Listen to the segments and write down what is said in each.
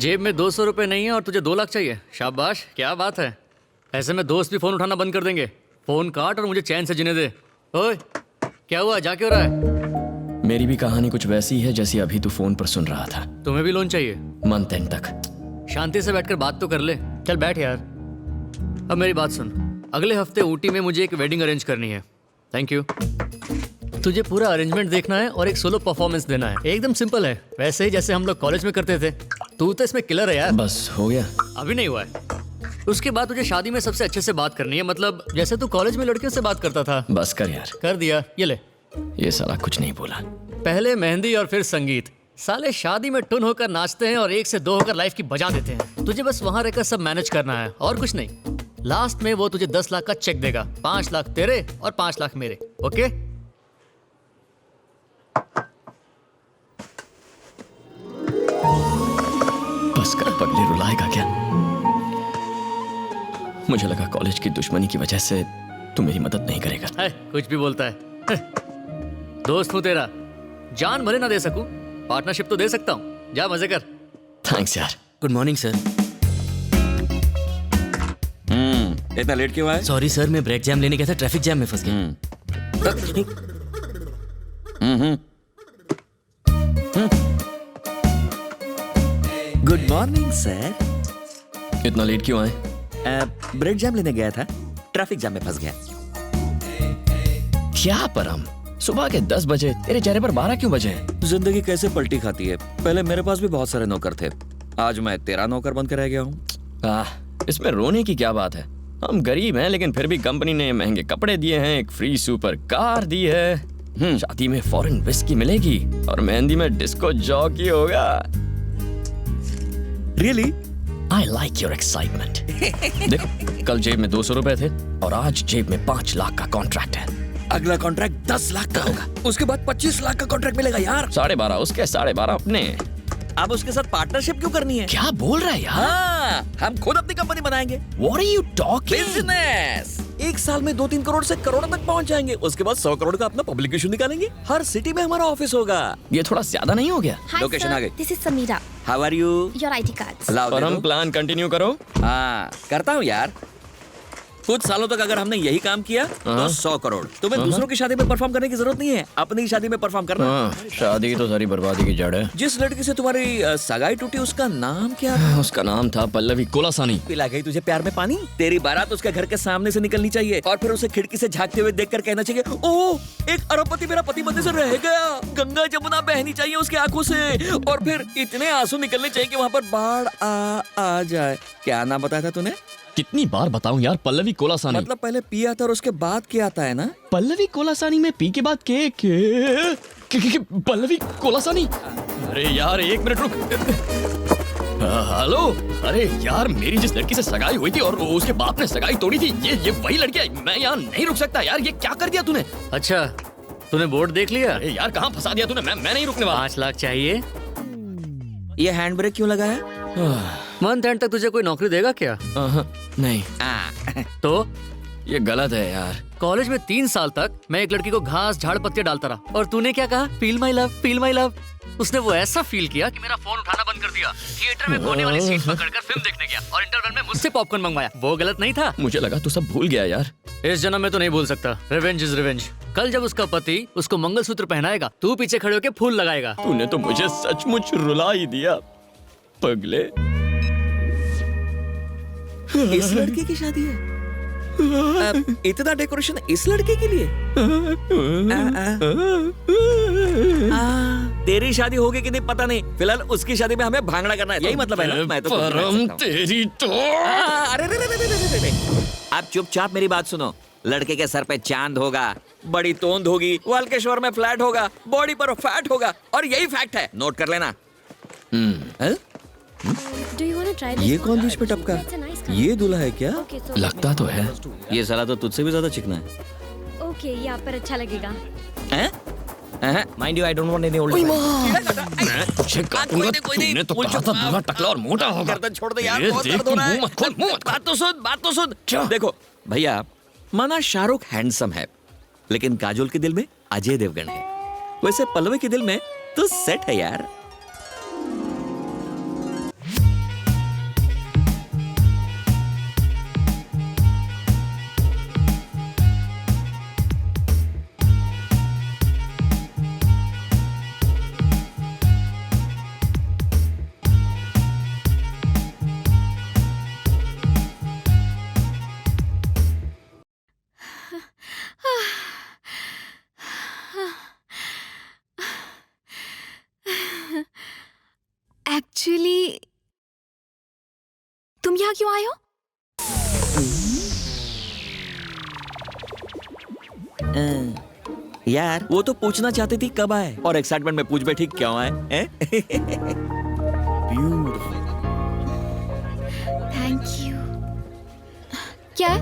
जेब में 200 रुपए नहीं है और तुझे 2 लाख चाहिए? शाबाश, क्या बात है। ऐसे में दोस्त भी फोन उठाना बंद कर देंगे। फोन काट और मुझे चैन से जीने दे। ओए, क्या हुआ, जा क्यों रहा है? मेरी भी कहानी कुछ वैसी है जैसी अभी तू फोन पर सुन रहा था। तुम्हें भी लोन चाहिए? मंथ एंड तक। शांति से बैठकर बात तो कर ले। चल बैठ यार। अब मेरी बात सुन, अगले हफ्ते ऊटी में मुझे एक वेडिंग अरेंज करनी है। Thank you. तुझे पूरा अरेंजमेंट देखना है और एक सोलो परफॉर्मेंस देना है। एकदम सिंपल है, वैसे ही जैसे हम लोग कॉलेज में करते थे। तू तो इसमें किलर है यार। बस हो गया? अभी नहीं हुआ है। उसके बाद तुझे शादी में सबसे अच्छे से बात करनी है, मतलब जैसे तू कॉलेज में लड़कियों से बात करता था। बस कर यार। कर दिया, ये ले। ये साला कुछ नहीं बोला। पहले मेहंदी और फिर संगीत। साले शादी में टुन होकर नाचते हैं और 1 से 2 होकर लाइफ की बजा देते हैं। तुझे बस वहां रहकर सब मैनेज करना है और कुछ नहीं। लास्ट में वो तुझे 10 लाख का चेक देगा। 5 लाख तेरे और 5 लाख मेरे। ओके? बस कर पगले, रुलाएगा क्या? मुझे लगा कॉलेज की दुश्मनी की वजह से तू मेरी मदद नहीं करेगा। है, कुछ भी बोलता है। दोस्त हूँ तेरा, जान भले ना दे सकूं, पार्टनरशिप तो दे सकता हूँ। जा मजे कर। थैंक्स यार। Good morning sir. इतना लेट क्यों आए? सॉरी सर, मैं ब्रेक जैम लेने गया था, ट्रैफिक जैम में फंस गया। Good morning sir. इतना लेट क्यों आए? ब्रेक जैम लेने गया था, ट्रैफिक जाम में फंस गया। क्या परम, सुबह के 10 बजे, तेरे चेहरे पर 12 क्यों बजे हैं? जिंदगी कैसे पलटी खाती है। पहले मेरे पास भी बहुत सारे नौकर थे, आज मैं तेरा नौकर बन कर रह गया हूँ। इसमें रोने की क्या बात है? हम गरीब हैं लेकिन फिर भी कंपनी ने महंगे कपड़े दिए हैं, एक फ्री सुपर कार दी है, शादी में फॉरेन विस्की मिलेगी और मेहंदी में डिस्को जॉकी होगा। Really? I like your excitement. देखो, कल जेब में 200 रुपए थे और आज जेब में 5 लाख का कॉन्ट्रैक्ट है। अगला कॉन्ट्रैक्ट 10 लाख का होगा, उसके बाद 25 लाख का कॉन्ट्रैक्ट मिलेगा यार। 12.5 उसके, 12.5 अपने। अब उसके साथ पार्टनरशिप क्यों करनी है? क्या बोल रहा है यार? हाँ, हम खुद अपनी कंपनी बनाएंगे। What are you talking? Business 1 साल में 2-3 करोड़ से करोड़ तक पहुंच जाएंगे। उसके बाद 100 करोड़ का अपना पब्लिकेशन निकालेंगे। हर सिटी में हमारा ऑफिस होगा। ये थोड़ा ज्यादा नहीं हो गया? Hi Location sir, आ गई। this is Samira. How are you? Your ID cards. लाओ और दे हम दो। प्लान कंटिन्यू करो। हाँ, करता हूँ यार। कुछ सालों तक अगर हमने यही काम किया तो 100 करोड़। तुम्हें दूसरों की शादी में परफॉर्म करने की जरूरत नहीं है, अपनी शादी में परफॉर्म करना। शादी तो सारी बर्बादी की जड़ है। जिस लड़की से तुम्हारी सगाई टूटी उसका नाम क्या था? उसका नाम था पल्लवी कोलासानी। पिला गई तुझे प्यार में पानी? तेरी बारात उसके घर के सामने से निकलनी चाहिए और फिर उसे खिड़की से झांकते हुए देखकर कहना चाहिए, ओह एक अरबपति मेरा पति मध्य से रह गया। गंगा जमुना बहनी चाहिए उसकी आंखों से और फिर इतने आंसू निकलने चाहिए कि वहाँ पर बाढ़ आ जाए। क्या नाम बताया था तूने? कितनी बार बताऊं यार, पल्लवी कोलासानी। मतलब पहले पी आता और उसके बाद क्या आता है ना? पल्लवी कोलासानी में पी के बाद के पल्लवी कोलासानी। अरे यार 1 मिनट रुक। हेलो, अरे यार मेरी जिस लड़की से सगाई हुई थी और उसके बाप ने सगाई तोड़ी थी, ये वही लड़की है। मैं यहाँ नहीं रुक सकता यार, ये क्या कर दिया तूने? अच्छा, तूने बोर्ड देख लिया? अरे यार कहाँ फंसा दिया तूने? मैं नहीं रुकने वाला। 5 लाख चाहिए। ये हैंड ब्रेक क्यों लगा है? मंथ एंड तक तुझे कोई नौकरी देगा क्या? नहीं, तो ये गलत है यार। कॉलेज में 3 साल तक मैं एक लड़की को घास झाड़ पत्ते डालता रहा और तूने क्या कहा? Feel my love, feel my love. उसने वो ऐसा फील किया कि मेरा फोन उठाना बंद कर दिया, थिएटर में कोने वाली सीट पकड़कर फिल्म देखने गया और इंटरवल में मुझसे पॉपकॉर्न मंगवाया। वो गलत नहीं था? मुझे लगा तू सब भूल गया यार। इस जन्म में तो नहीं भूल सकता। Revenge is revenge. कल जब उसका पति उसको मंगलसूत्र पहनाएगा, तू पीछे खड़े होकर फूल लगाएगा। तूने तो मुझे सचमुच रुला ही दिया पगले। इस लड़के की शादी है? इतना डेकोरेशन इस लड़के के लिए? तेरी शादी होगी कि नहीं पता नहीं, फिलहाल उसकी शादी में हमें भांगड़ा करना है। यही मतलब है ना? मैं तो परम तेरी तो। अरे रे। आप चुपचाप मेरी बात सुनो। लड़के के सर पे चांद होगा, बड़ी तोंद होगी, वाल्केश्वर में फ्लैट होगा, बॉडी पर फैट होगा और यही फैक्ट है, नोट कर लेना। Do you want to try this? ये कौन बीच पे टपका? It's a nice car. ये दूल्हा है क्या? Okay, so लगता तो है। ये साला तो तुझसे भी ज्यादा चिकना है। okay, ये आप पर अच्छा लगेगा। हैं? Mind you, I don't want any old. मैं तुझे काटूंगा। तूने तो कहा था दूल्हा टकला और मोटा होगा। गर्दन छोड़ दे यार, ये बहुत देख, दर्द हो तू रहा है। मुंह मत खोल, मुंह मत खोल। बात तो सुन। क्या? देखो भैया, माना शाहरुख हैंडसम है लेकिन काजोल के दिल में अजय देवगन है, वैसे पल्लवी के दिल में तो सेट है यार। एक्चुअली तुम यहाँ क्यों आए हो? यार वो तो पूछना चाहती थी कब आए, और एक्साइटमेंट में पूछ बैठी क्यों आए हैं? ब्यूटीफुल। Thank you. क्या है?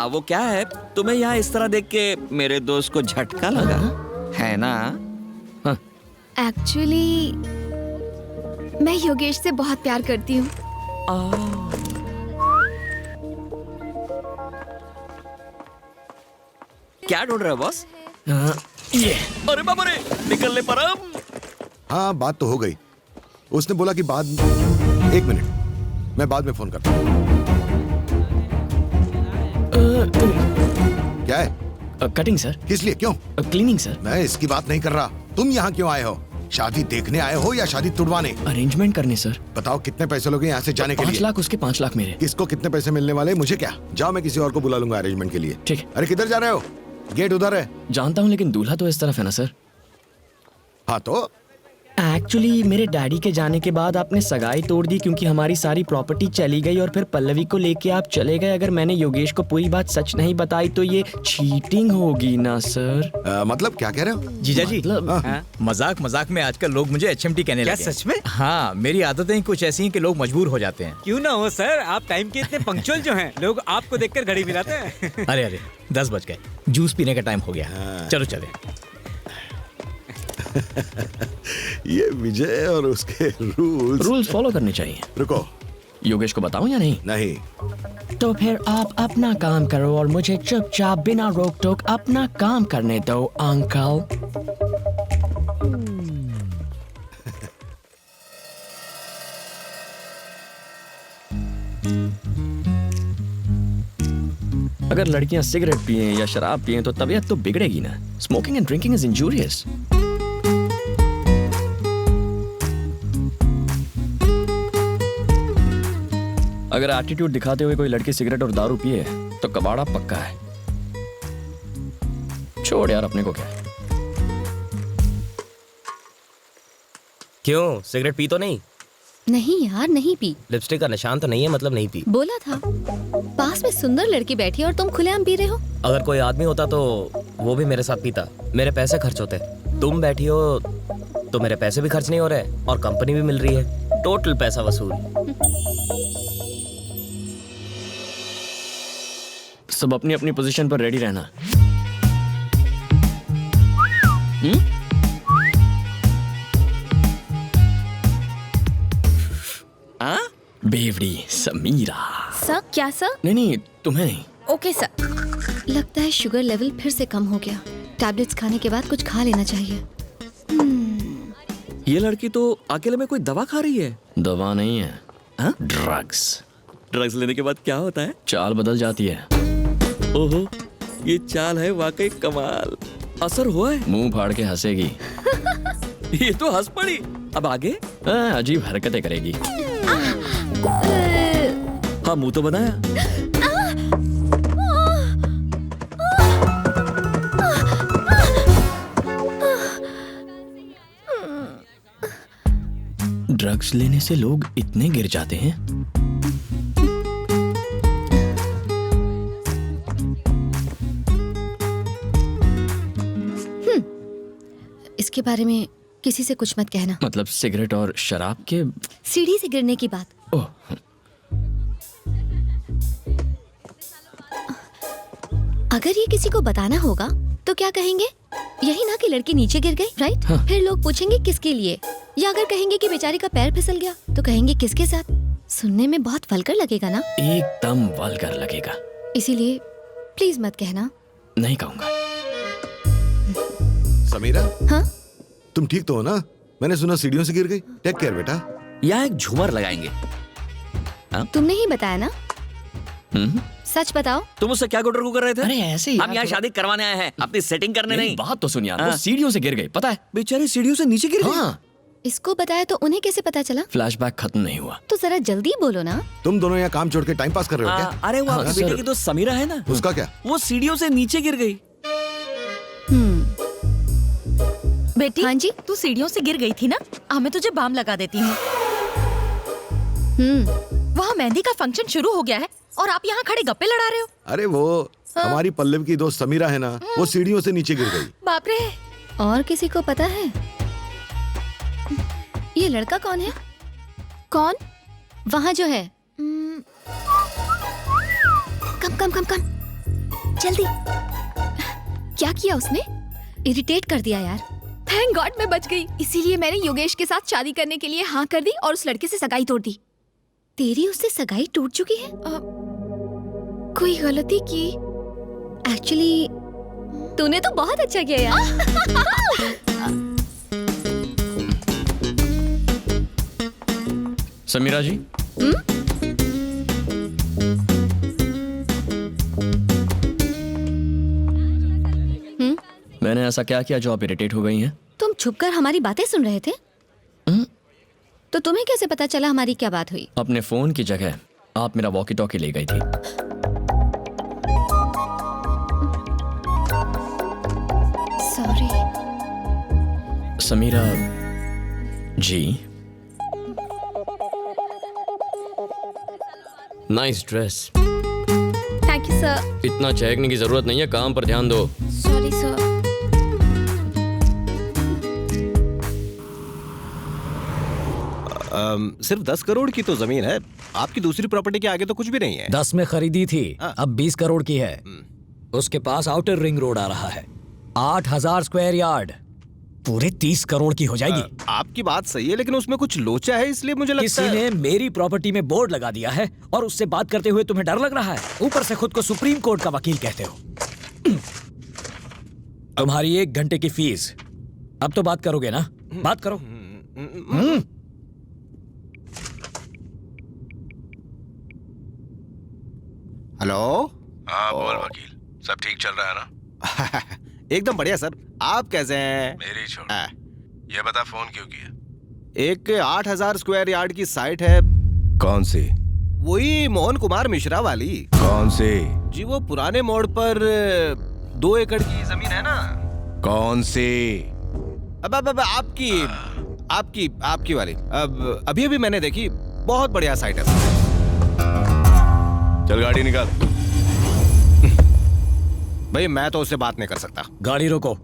वो क्या है, तुम्हें यहाँ इस तरह देख के मेरे दोस्त को झटका लगा है ना? एक्चुअली मैं योगेश से बहुत प्यार करती हूँ। क्या ढूंढ रहे हो बॉस? ये अरे बाबा रे, निकलने पर हम। हाँ, बात तो हो गई। उसने बोला कि बाद। एक मिनट, मैं बाद में फोन करता हूँ। क्या है? Cutting sir. किस लिए? क्यों? Cleaning sir. मैं इसकी बात नहीं कर रहा। तुम यहाँ क्यों आए हो? शादी देखने आए हो या शादी तुड़वाने? अरेंजमेंट करने सर। बताओ कितने पैसे लोगे यहाँ से जाने के 5 लिए? लाख उसके, 5 लाख मेरे। किसको कितने पैसे मिलने वाले, मुझे क्या? जाओ, मैं किसी और को बुला लूंगा अरेंजमेंट के लिए। ठीक है। अरे किधर जा रहे हो? गेट उधर है। जानता हूँ, लेकिन दूल्हा तो इस तरफ है ना सर। हाँ तो एक्चुअली मेरे डैडी के जाने के बाद आपने सगाई तोड़ दी, क्योंकि हमारी सारी प्रॉपर्टी चली गई और फिर पल्लवी को लेके आप चले गए। अगर मैंने योगेश को पूरी बात सच नहीं बताई तो ये चीटिंग होगी ना सर? मतलब क्या कह रहे हो? जीजा जी, मतलब मजाक मजाक में आजकल लोग मुझे HMT कहने लगे। क्या सच में? हाँ, मेरी आदतें ही कुछ ऐसी हैं कि लोग मजबूर हो जाते हैं। क्यों ना हो सर, आप टाइम के इतने पंक्चुअल जो हैं, लोग आपको देखकर घड़ी मिलाते हैं। अरे अरे 10 बज गए, जूस पीने का टाइम हो गया। चलो चले। ये विजय और उसके रूल्स फॉलो करने चाहिए। रुको, योगेश को बताऊं या नहीं? नहीं। तो फिर आप अपना काम करो और मुझे चुपचाप बिना रोक टोक अपना काम करने दो अंकल। अगर लड़कियां सिगरेट पिए या शराब पिए तो तबीयत तो बिगड़ेगी ना। Smoking and drinking is injurious. अगर एटीट्यूड दिखाते हुए कोई लड़की सिगरेट और दारू पिए तो कबाड़ा पक्का है। छोड़ यार, अपने को क्या। क्यों, सिगरेट पी तो नहीं? नहीं यार, नहीं पी। लिपस्टिक का निशान तो नहीं है, मतलब नहीं पी। बोला था। पास में सुंदर लड़की बैठी है और तुम खुलेआम पी रहे हो। अगर कोई आदमी होता तो वो भी मेरे साथ पीता, मेरे पैसे खर्च होते। तुम बैठी हो तो मेरे पैसे भी खर्च नहीं हो रहे और कंपनी भी मिल रही है। टोटल पैसा वसूल। सब अपनी अपनी पोजीशन पर रेडी रहना। बेवड़ी समीरा। सर? क्या सर? नहीं, तुम्हें नहीं। Okay sir. लगता है शुगर लेवल फिर से कम हो गया। टैबलेट्स खाने के बाद कुछ खा लेना चाहिए। ये लड़की तो अकेले में कोई दवा खा रही है। दवा नहीं है, ड्रग्स। ड्रग्स लेने के बाद क्या होता है? चाल बदल जाती है। ओहो, ये चाल है वाकई कमाल। असर हुआ है? मुंह फाड़ के हंसेगी। ये तो हंस पड़ी। अब आगे? अजीब हरकतें करेगी। हाँ, मुंह तो बनाया। ड्रग्स लेने से लोग इतने गिर जाते हैं। इसके बारे में किसी से कुछ मत कहना। मतलब सिगरेट और शराब के? सीढ़ी से गिरने की बात। ओह, अगर ये किसी को बताना होगा तो क्या कहेंगे? यही ना कि लड़की नीचे गिर गई, राइट? हाँ। फिर लोग पूछेंगे किसके लिए, या अगर कहेंगे कि बेचारी का पैर फिसल गया तो कहेंगे किसके साथ। सुनने में बहुत वल्गर लगेगा ना? एकदम वल्गर लगेगा। इसीलिए प्लीज मत कहना। नहीं कहूंगा। समीरा, हाँ? तुम ठीक तो हो ना? मैंने सुना सीढ़ियों से गिर गई। टेक केयर बेटा। यहाँ एक झूमर लगाएंगे। तुमने ही बताया ना? सच बताओ। तुम उससे क्या गुटर कर रहे थे? अरे ऐसे ही हम यार, यहाँ शादी करवाने आए हैं, अपनी सेटिंग करने मेरी नहीं। बात तो सुन यार, हाँ। वो सीढ़ियों से गिर गई, पता है? बेचारी सीढ़ियों से नीचे गिर गई। हाँ। इसको बताया तो उन्हें कैसे पता चला? फ्लैशबैक खत्म नहीं हुआ। तो जरा जल्दी बोलो ना। तुम दोनों यहाँ काम छोड़ के टाइम पास कर रहे हो क्या? अरे वो हाँ, आपकी सर। बेटे की दोस्त समीरा है ना, उसका क्या? वो सीढ़ियों से नीचे गिर गई। बेटी, हाँ जी? तू सीढ़ियों से गिर गई थी ना? मैं तुझे बाम लगा देती हूँ। वहाँ मेहंदी का फंक्शन शुरू हो गया है और आप यहाँ खड़े गप्पे लड़ा रहे हो। अरे वो हमारी पल्लवी की दोस्त समीरा है ना, वो सीढ़ियों से नीचे गिर गई। बाप रे। और किसी को पता है ये लड़का कौन है? कौन? वहाँ जो है। कम कम कम कम जल्दी। क्या किया उसने? इरिटेट कर दिया यार। थैंक गॉड मैं बच गई। इसीलिए मैंने योगेश के साथ शादी करने के लिए हाँ कर दी और उस लड़के से सगाई तोड़ दी। तेरी उससे सगाई टूट चुकी है? कोई गलती की? एक्चुअली तूने तो बहुत अच्छा किया यार। समीरा जी, मैंने ऐसा क्या किया जो आप इरिटेट हो गई हैं? तुम छुपकर हमारी बातें सुन रहे थे? तो तुम्हें कैसे पता चला हमारी क्या बात हुई? अपने फोन की जगह आप मेरा वॉकी टॉकी ले गई थी। Sorry. Samira ji, nice dress. Thank you sir. इतना चहकने की जरूरत नहीं है, काम पर ध्यान दो। Sorry sir. सिर्फ 10 करोड़ की तो जमीन है, आपकी दूसरी प्रॉपर्टी के आगे तो कुछ भी नहीं है। 10 में खरीदी थी, अब 20 करोड़ की है। उसके पास आउटर रिंग रोड आ रहा है, 8000 स्क्वायर यार्ड, पूरे 30 करोड़ की हो जाएगी। आपकी बात सही है, लेकिन उसमें कुछ लोचा है, इसलिए मुझे लगता किसी है ने मेरी प्रॉपर्टी में बोर्ड लगा दिया है और उससे बात करते हुए तुम्हें डर लग रहा है। ऊपर से खुद को सुप्रीम कोर्ट का वकील कहते हो। तुम्हारी 1 घंटे की फीस। अब तो बात करोगे ना? बात करो। हेलो। हाँ बोल वकील, सब ठीक चल रहा है ना? एकदम बढ़िया सर, आप कैसे हैं? मेरी छोड़, ये बता फोन क्यों किया? एक 8000 स्क्वायर यार्ड की साइट है। कौन सी? वही मोहन कुमार मिश्रा वाली। कौन सी? जी वो पुराने मोड़ पर 2 एकड़ की जमीन है ना। कौन सी? अब आपकी वाली। अब अभी मैंने देखी, बहुत बढ़िया साइट है। चल गाड़ी निकाल। भाई मैं तो उससे बात नहीं कर सकता। गाड़ी रोको।